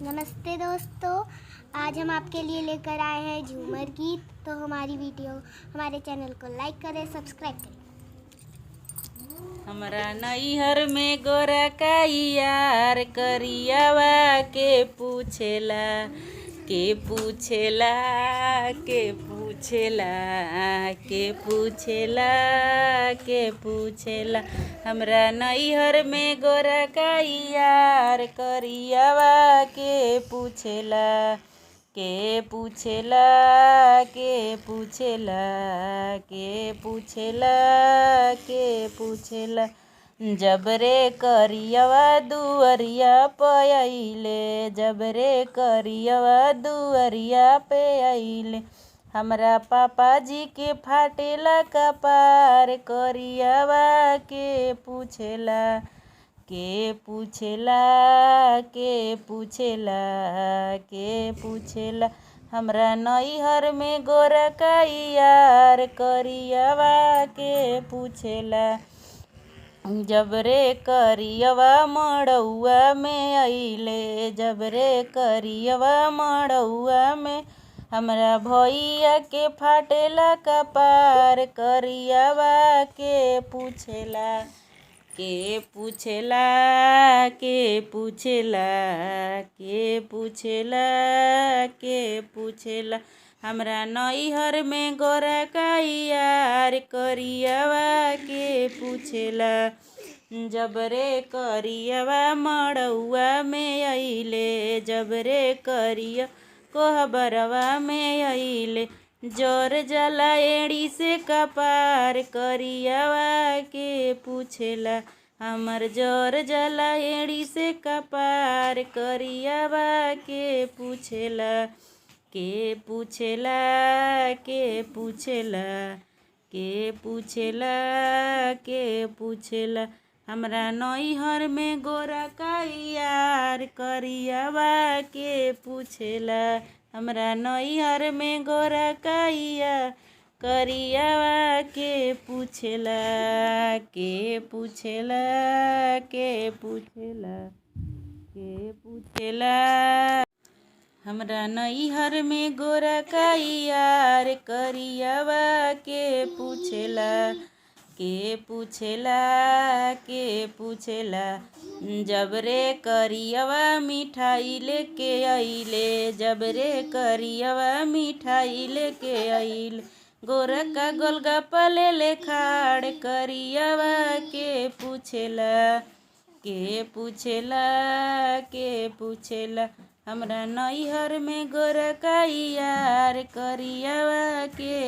नमस्ते दोस्तों, आज हम आपके लिए लेकर आए हैं झूमर गीत। तो हमारी वीडियो हमारे चैनल को लाइक करें, सब्सक्राइब करें। हमरा नैहर में गोरा का यार करियावा के पूछेला के पूछेला के पूछेला के पूछेला के पूछेला। हमरा नैहर में गोरा का यार करियावा के पूछेला के पूछेला के पूछेला के पूछेला के पूछेला। जबरे करियवा दुअरिया पे अइले, जबरे करियवा दुअरिया पे अइले। हमरा पापा जी के फाटेला कपार करियवा के पूछेला के पूछेला के पूछेला के पूछेला। हमरा नैहर में गोरा का यार करियवा के पूछेला। जबरे करियवा मड़ौआ में अइले, जबरे करियवा मड़ौआ में हमरा भैया के फाटेला कपार करियवा के पूछेला के पूछेला के पूछेला के पूछेला के पूछेला। हमरा नैहर में गोरा का यार करियवा के पूछेला। जबरे करियवा मड़ौआ में अइले, जबरे करिया कोहबरवा में अइले। जोर जला एड़ी से कपार करियवा के पूछेला। हमर जोर जला एड़ी से कपार करियवा के पूछेला के पूछेला के पूछेला के पूछेला के पूछेला। हमरा नैहर में गोरा का यार करियवा के पूछेला। हमरा नैहर में गोरा का यार करियवा के पूछेला के पूछेला के पूछेला के पूछेला। हमरा नैहर में गोरा का यार करियवा के पूछेला के पूछेला के पूछेला। जबरे करियवा मिठाई लेके अइले, जबरे करियवा मिठाई लेके अइले। गोरा का गोलगप्पा ले ले खाड़ करियवा के पूछेला के पूछेला के पूछेला। हमरा नैहर में गोरा का यार करियवा के